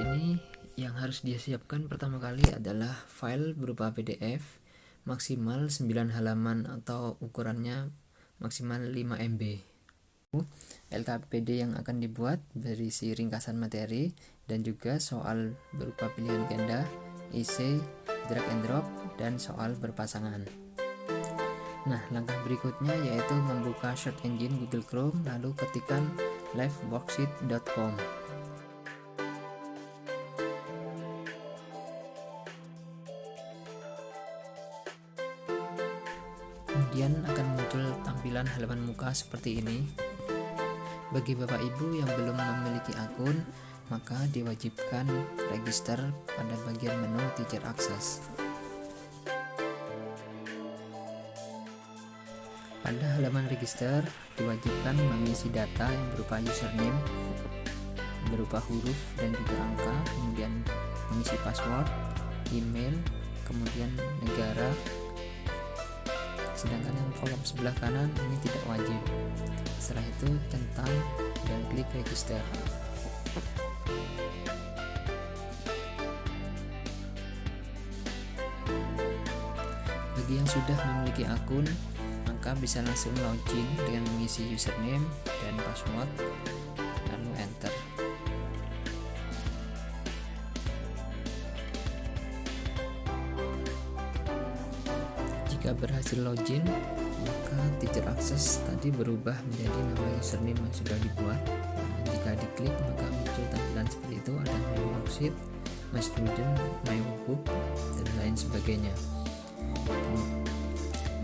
ini yang harus dia siapkan pertama kali adalah file berupa PDF maksimal 9 halaman atau ukurannya maksimal 5 MB. LKPD yang akan dibuat berisi ringkasan materi dan juga soal berupa pilihan ganda, essay, drag and drop, dan soal berpasangan. Nah, langkah berikutnya yaitu membuka search engine Google Chrome lalu ketikkan liveworksheet.com. Kemudian akan muncul tampilan halaman muka seperti ini. Bagi Bapak Ibu yang belum memiliki akun, maka diwajibkan register pada bagian menu Teacher Access. Pada halaman register, diwajibkan mengisi data yang berupa username, berupa huruf dan juga angka, kemudian mengisi password, email, kemudian negara. Sedangkan yang kolom sebelah kanan ini tidak wajib. Setelah itu centang dan klik register. Bagi yang sudah memiliki akun, maka bisa langsung login dengan mengisi username dan password lalu enter. Jika berhasil login, maka Teacher Access tadi berubah menjadi nama username yang sudah dibuat. Jika diklik maka muncul tampilan seperti itu, ada My Worksheet, My Student, My Workbook, dan lain sebagainya.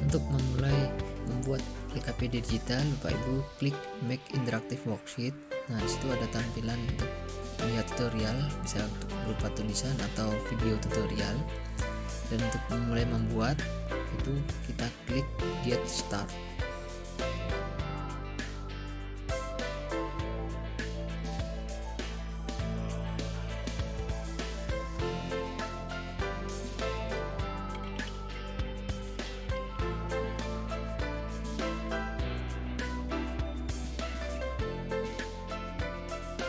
Untuk memulai membuat LKPD digital, Bapak Ibu klik Make Interactive Worksheet. Nah, disitu ada tampilan untuk melihat tutorial, bisa berupa tulisan atau video tutorial. Dan untuk memulai membuat itu kita klik Get Start.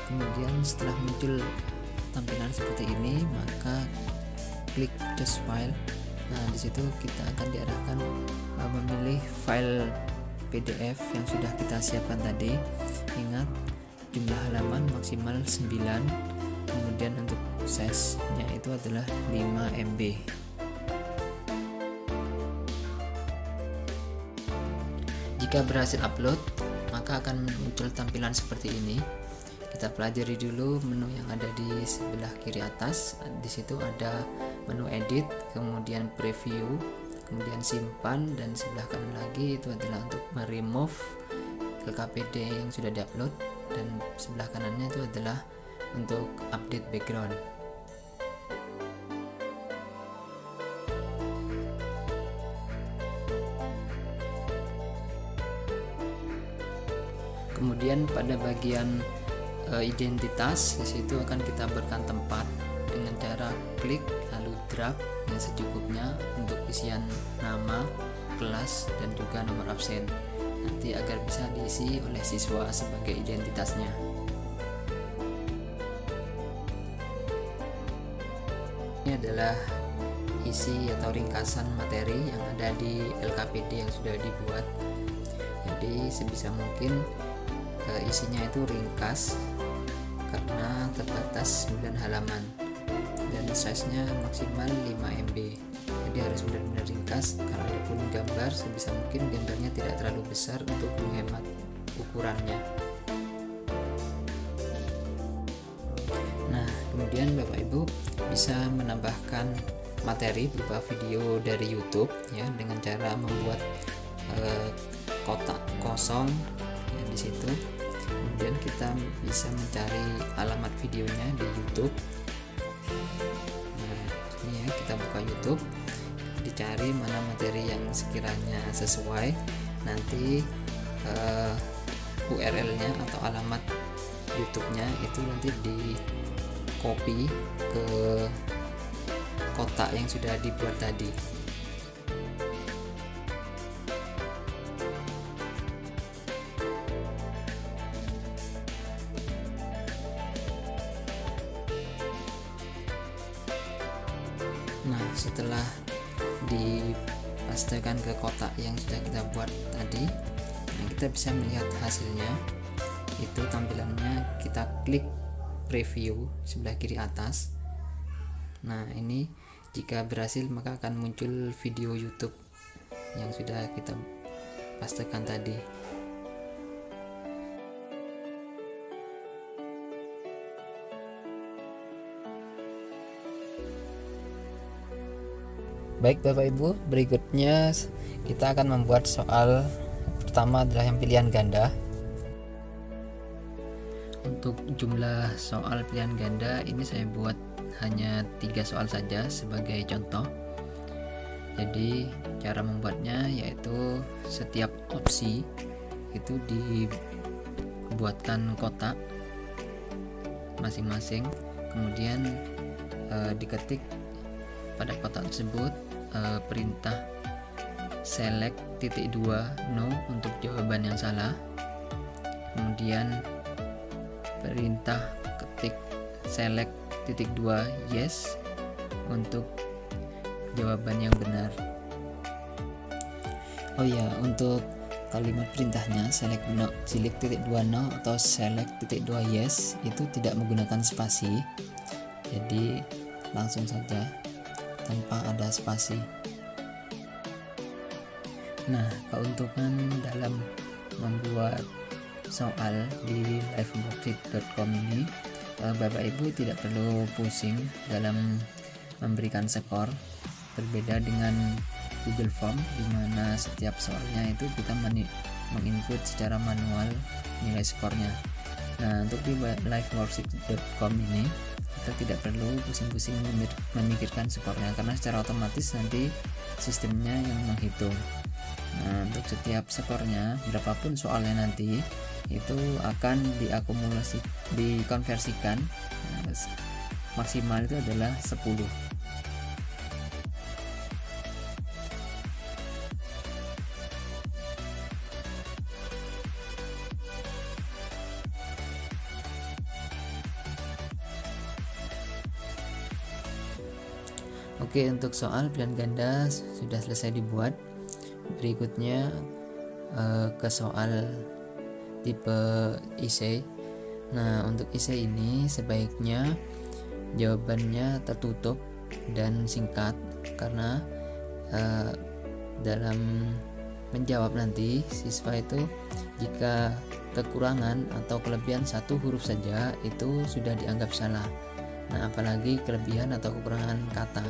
Kemudian setelah muncul tampilan seperti ini, maka klik Choose File. Nah, di situ kita akan diarahkan memilih file PDF yang sudah kita siapkan tadi. Ingat, jumlah halaman maksimal 9, kemudian untuk size-nya itu adalah 5 MB. Jika berhasil upload, maka akan muncul tampilan seperti ini. Kita pelajari dulu menu yang ada di sebelah kiri atas. Di situ ada menu edit, kemudian preview, kemudian simpan, dan sebelah kanan lagi itu adalah untuk meremove LKPD yang sudah diupload, dan sebelah kanannya itu adalah untuk update background. Kemudian pada bagian identitas, di situ akan kita berikan tempat dengan cara klik lalu drag yang secukupnya untuk isian nama, kelas, dan juga nomor absen, nanti agar bisa diisi oleh siswa sebagai identitasnya. Ini adalah isi atau ringkasan materi yang ada di LKPD yang sudah dibuat. Jadi sebisa mungkin isinya itu ringkas karena terbatas 9 halaman dan size-nya maksimal 5 MB. Jadi harus benar-benar ringkas. Kalau ada pun gambar, sebisa mungkin gambarnya tidak terlalu besar untuk menghemat ukurannya. Nah, kemudian Bapak Ibu bisa menambahkan materi berupa video dari YouTube ya dengan cara membuat kotak kosong ya di situ. Kemudian kita bisa mencari alamat videonya di YouTube. Nah, ini ya, kita buka YouTube, dicari mana materi yang sekiranya sesuai. Nanti URL-nya atau alamat YouTube-nya itu nanti di copy ke kotak yang sudah dibuat tadi. Nah, setelah dipastekan ke kotak yang sudah kita buat tadi, nah kita bisa melihat hasilnya. Itu tampilannya, kita klik preview sebelah kiri atas. Nah, ini jika berhasil maka akan muncul video YouTube yang sudah kita pastekan tadi. Baik Bapak Ibu, berikutnya kita akan membuat soal pertama adalah yang pilihan ganda. Untuk jumlah soal pilihan ganda ini saya buat hanya 3 soal saja sebagai contoh. Jadi cara membuatnya yaitu setiap opsi itu dibuatkan kotak masing-masing, kemudian diketik pada kotak tersebut perintah select .2 no untuk jawaban yang salah, kemudian perintah ketik select .2 yes untuk jawaban yang benar. Oh ya, untuk kalimat perintahnya select .2 no atau select .2 yes itu tidak menggunakan spasi, jadi langsung saja tanpa ada spasi. Nah, keuntungan dalam membuat soal di liveworksheet.com ini, Bapak Ibu tidak perlu pusing dalam memberikan skor. Berbeda dengan Google Form di mana setiap soalnya itu kita menginput secara manual nilai skornya. Nah, untuk di liveworksheet.com ini kita tidak perlu pusing-pusing memikirkan skornya karena secara otomatis nanti sistemnya yang menghitung. Nah, untuk setiap skornya berapapun soalnya nanti itu akan dikonversikan. Nah, maksimal itu adalah 10. Oke, untuk soal pilihan ganda sudah selesai dibuat. Berikutnya ke soal tipe essay. Nah, untuk essay ini sebaiknya jawabannya tertutup dan singkat karena dalam menjawab nanti siswa itu jika kekurangan atau kelebihan satu huruf saja itu sudah dianggap salah. Nah, apalagi kelebihan atau kekurangan kata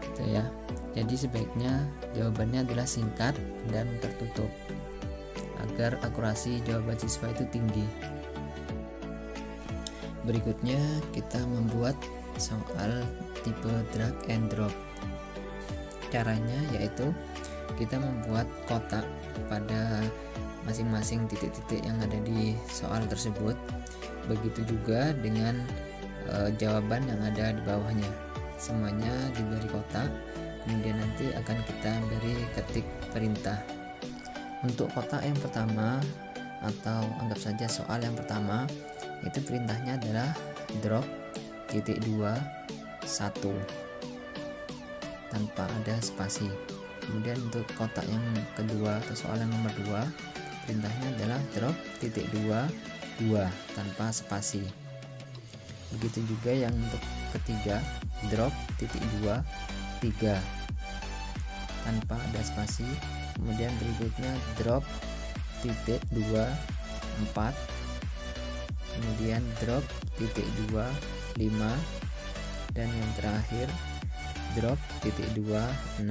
gitu ya. Jadi sebaiknya jawabannya adalah singkat dan tertutup agar akurasi jawaban siswa itu tinggi. Berikutnya kita membuat soal tipe drag and drop. Caranya yaitu kita membuat kotak pada masing-masing titik-titik yang ada di soal tersebut. Begitu juga dengan jawaban yang ada di bawahnya. Semuanya diberi kotak, kemudian nanti akan kita beri ketik perintah. Untuk kotak yang pertama atau anggap saja soal yang pertama itu perintahnya adalah drop .2 1 tanpa ada spasi. Kemudian untuk kotak yang kedua atau soal yang nomor 2 perintahnya adalah drop .2 2 tanpa spasi. Begitu juga yang untuk ketiga drop .2 3 tanpa ada spasi. Kemudian berikutnya drop .2 4, kemudian drop .2 5, dan yang terakhir drop .2 6.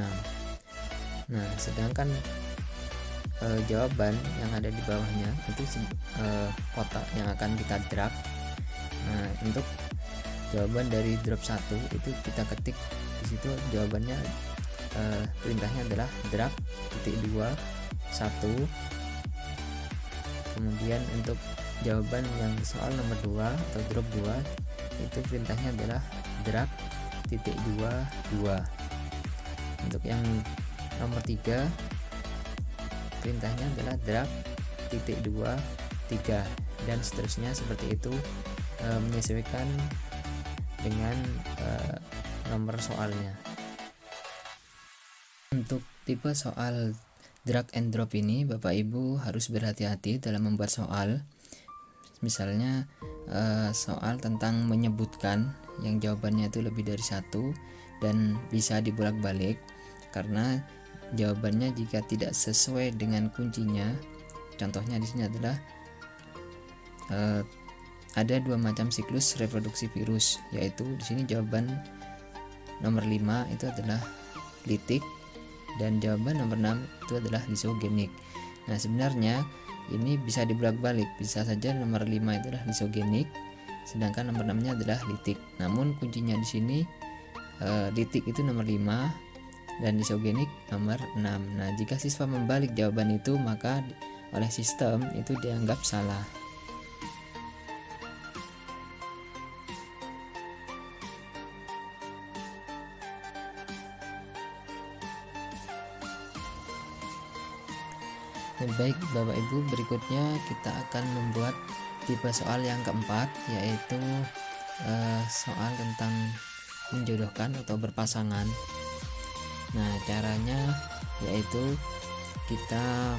Nah, sedangkan jawaban yang ada di bawahnya itu kotak yang akan kita drag. Nah, untuk jawaban dari drop 1 itu kita ketik di situ jawabannya, perintahnya adalah drag .2 1. Kemudian untuk jawaban yang soal nomor 2 atau drop 2 itu perintahnya adalah drag .2 2. Untuk yang nomor 3 perintahnya adalah drag .2 3, dan seterusnya seperti itu, menyesuaikan dengan nomor soalnya. Untuk tipe soal drag and drop ini Bapak Ibu harus berhati-hati dalam membuat soal. Misalnya soal tentang menyebutkan yang jawabannya itu lebih dari satu dan bisa dibolak-balik, karena jawabannya jika tidak sesuai dengan kuncinya, contohnya di sini adalah ada 2 macam siklus reproduksi virus, yaitu di sini jawaban nomor 5 itu adalah litik dan jawaban nomor 6 itu adalah lisogenik. Nah, sebenarnya ini bisa dibolak-balik, bisa saja nomor 5 itu adalah lisogenik sedangkan nomor 6-nya adalah litik. Namun kuncinya di sini litik itu nomor 5 dan lisogenik nomor 6. Nah, jika siswa membalik jawaban itu, maka oleh sistem itu dianggap salah. Baik Bapak Ibu, berikutnya kita akan membuat tipe soal yang keempat, yaitu soal tentang menjodohkan atau berpasangan. Nah, caranya yaitu kita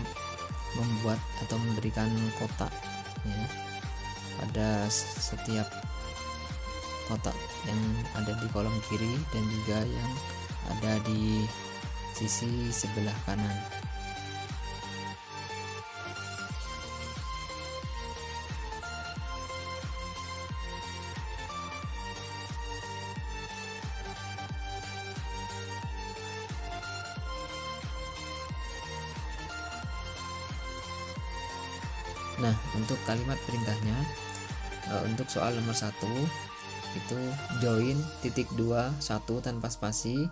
membuat atau memberikan kotak ya pada setiap kotak yang ada di kolom kiri dan juga yang ada di sisi sebelah kanan. Nah, untuk kalimat perintahnya untuk soal nomor 1 itu join titik 2 1 tanpa spasi.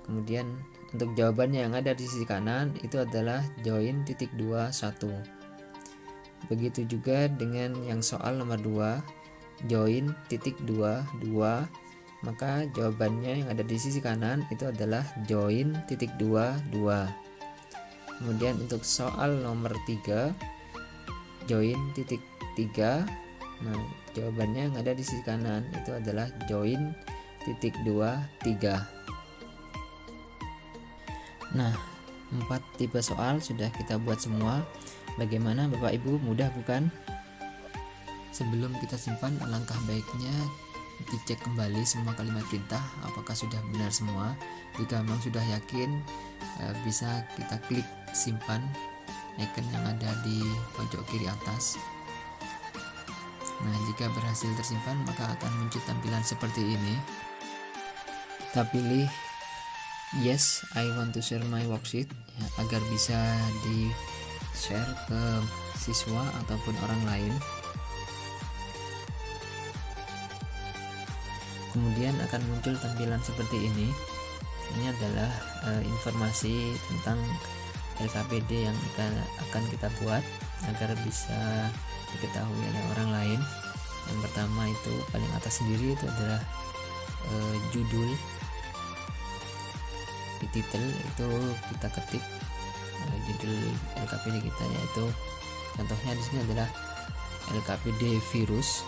Kemudian untuk jawabannya yang ada di sisi kanan itu adalah join titik 2 1. Begitu juga dengan yang soal nomor 2 join titik 2 2, maka jawabannya yang ada di sisi kanan itu adalah join titik 2 2. Kemudian untuk soal nomor 3 join titik 3, nah jawabannya yang ada di sisi kanan itu adalah join titik 2 3. Nah, 4 tipe soal sudah kita buat semua. Bagaimana Bapak Ibu, mudah bukan? Sebelum kita simpan, alangkah baiknya dicek kembali semua kalimat perintah apakah sudah benar semua. Jika memang sudah yakin, bisa kita klik simpan icon yang ada di pojok kiri atas. Nah, jika berhasil tersimpan, maka akan muncul tampilan seperti ini. Kita pilih yes, I want to share my worksheet ya, agar bisa di share ke siswa ataupun orang lain. Kemudian akan muncul tampilan seperti ini. Ini adalah informasi tentang LKPD yang akan kita buat agar bisa diketahui oleh orang lain. Yang pertama itu paling atas sendiri itu adalah judul. Di titel itu kita ketik judul LKPD kita, yaitu contohnya di sini adalah LKPD virus.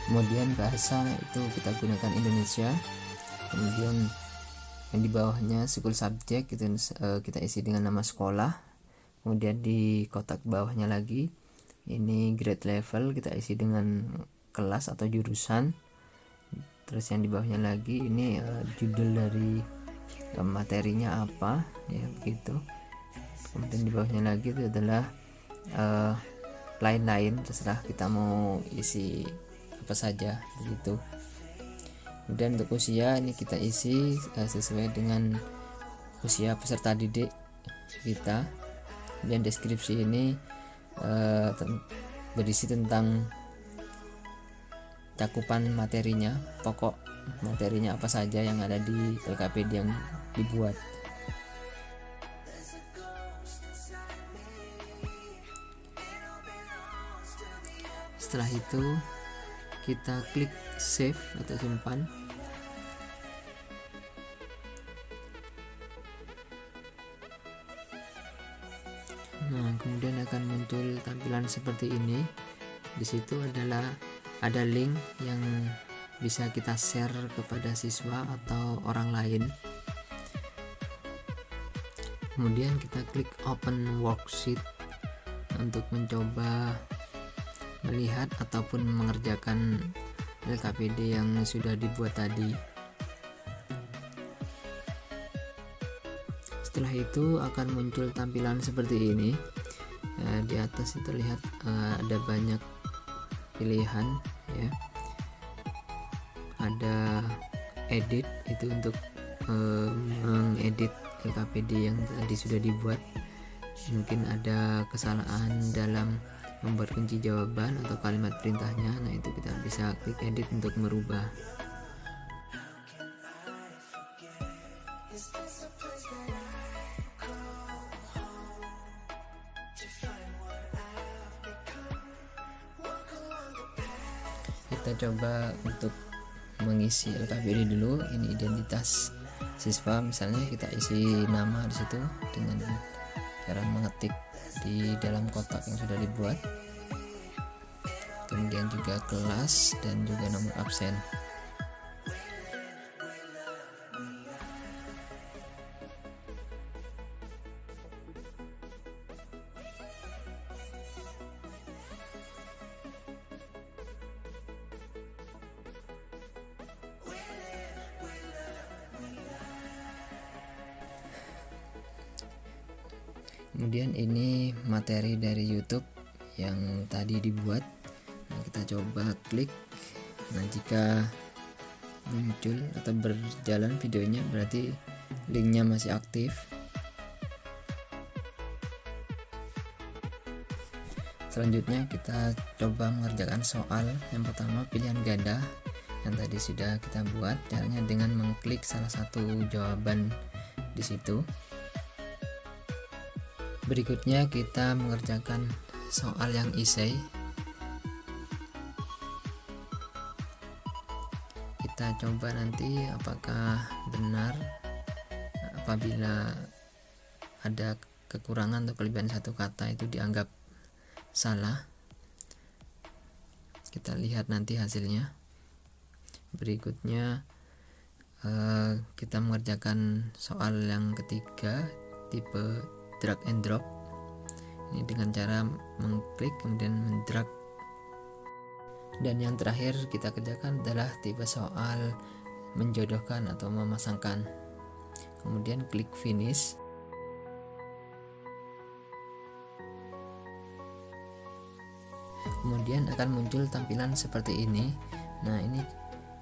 Kemudian bahasa itu kita gunakan Indonesia. Kemudian yang di bawahnya school subject itu kita isi dengan nama sekolah. Kemudian di kotak bawahnya lagi ini grade level, kita isi dengan kelas atau jurusan. Terus yang di bawahnya lagi ini judul dari materinya apa ya, begitu. Kemudian di bawahnya lagi itu adalah lain-lain, terserah kita mau isi apa saja begitu. Kemudian untuk usia ini kita isi sesuai dengan usia peserta didik kita. Kemudian deskripsi ini berisi tentang cakupan materinya, pokok materinya apa saja yang ada di LKPD yang dibuat. Setelah itu kita klik save atau simpan. Nah, kemudian akan muncul tampilan seperti ini. Di situ ada link yang bisa kita share kepada siswa atau orang lain. Kemudian kita klik open worksheet untuk mencoba melihat ataupun mengerjakan LKPD yang sudah dibuat tadi. Setelah itu akan muncul tampilan seperti ini. Di atas itu terlihat ada banyak pilihan ya. Ada edit, itu untuk mengedit LKPD yang tadi sudah dibuat. Mungkin ada kesalahan dalam membuat kunci jawaban atau kalimat perintahnya, nah itu kita bisa klik edit untuk merubah. Kita coba untuk mengisi LKPD dulu. Ini identitas siswa, misalnya kita isi nama di situ dengan cara mengetik di dalam kotak yang sudah dibuat. Kemudian juga kelas dan juga nomor absen. Kemudian ini materi dari YouTube yang tadi dibuat. Nah, kita coba klik. Nah, jika muncul atau berjalan videonya berarti linknya masih aktif. Selanjutnya kita coba mengerjakan soal yang pertama, pilihan ganda yang tadi sudah kita buat. Caranya dengan mengklik salah satu jawaban di situ. Berikutnya kita mengerjakan soal yang isei. Kita coba nanti apakah benar apabila ada kekurangan atau kelebihan satu kata itu dianggap salah. Kita lihat nanti hasilnya. Berikutnya kita mengerjakan soal yang ketiga, tipe drag and drop. Ini dengan cara mengklik kemudian mendrag. Dan yang terakhir kita kerjakan adalah tipe soal menjodohkan atau memasangkan. Kemudian klik finish. Kemudian akan muncul tampilan seperti ini. Nah, ini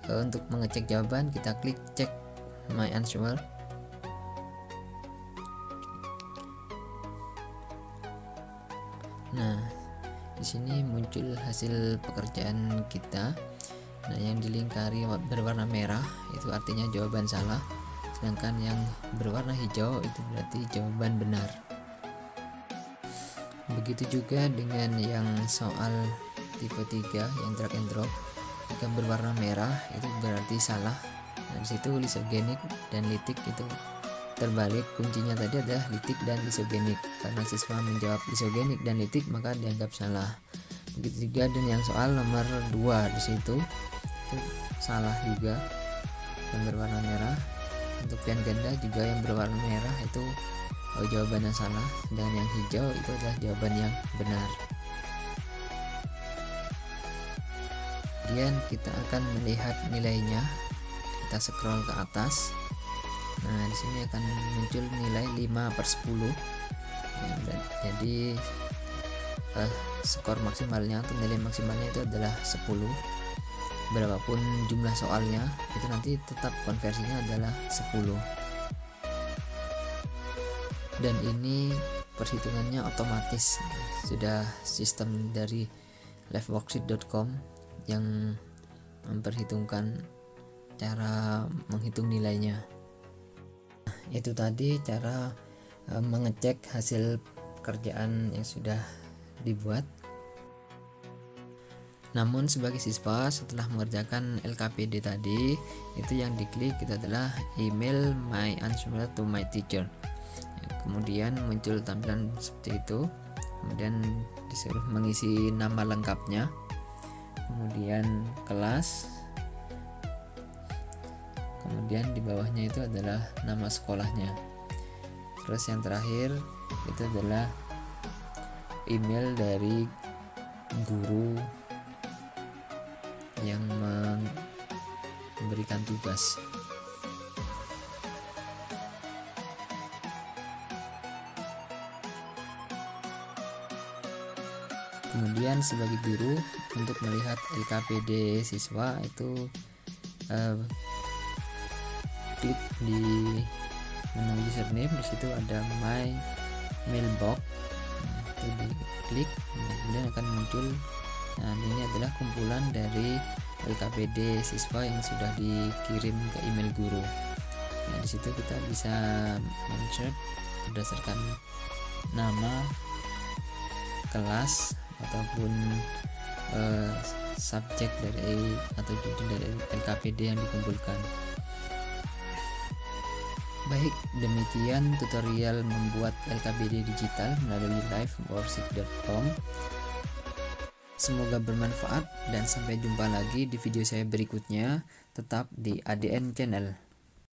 untuk mengecek jawaban kita klik cek my answer. Nah, di sini muncul hasil pekerjaan kita. Nah, yang dilingkari berwarna merah itu artinya jawaban salah, sedangkan yang berwarna hijau itu berarti jawaban benar. Begitu juga dengan yang soal tipe 3 yang drag and drop. Jika berwarna merah itu berarti salah. Nah, di situ lisogenik dan litik itu terbalik. Kuncinya tadi adalah litik dan lisogenik. Karena siswa menjawab lisogenik dan litik maka dianggap salah. Begitu juga dengan yang soal nomor 2, di situ itu salah juga yang berwarna merah. Untuk pilihan ganda juga yang berwarna merah itu jawabannya salah, dan yang hijau itu adalah jawaban yang benar. Kemudian kita akan melihat nilainya. Kita scroll ke atas. Nah, di sini akan muncul nilai 5/10. Ya, jadi skor maksimalnya atau nilai maksimalnya itu adalah 10. Berapapun jumlah soalnya itu nanti tetap konversinya adalah 10. Dan ini perhitungannya otomatis, sudah sistem dari liveworksheet.com yang memperhitungkan cara menghitung nilainya. Itu tadi cara mengecek hasil pekerjaan yang sudah dibuat. Namun sebagai siswa setelah mengerjakan LKPD tadi, itu yang diklik itu adalah email my answer to my teacher. Kemudian muncul tampilan seperti itu. Kemudian disuruh mengisi nama lengkapnya, kemudian kelas, kemudian di bawahnya itu adalah nama sekolahnya. Terus yang terakhir itu adalah email dari guru yang memberikan tugas. Kemudian sebagai guru, untuk melihat LKPD siswa itu klik di menu username, di situ ada my mailbox. Itu diklik, kemudian akan muncul. Nah, ini adalah kumpulan dari LKPD siswa yang sudah dikirim ke email guru. Nah, di situ kita bisa men-search berdasarkan nama, kelas ataupun subjek dari atau judul dari LKPD yang dikumpulkan. Baik, demikian tutorial membuat LKPD digital melalui live-worksheet.com. Semoga bermanfaat dan sampai jumpa lagi di video saya berikutnya. Tetap di ADN Channel.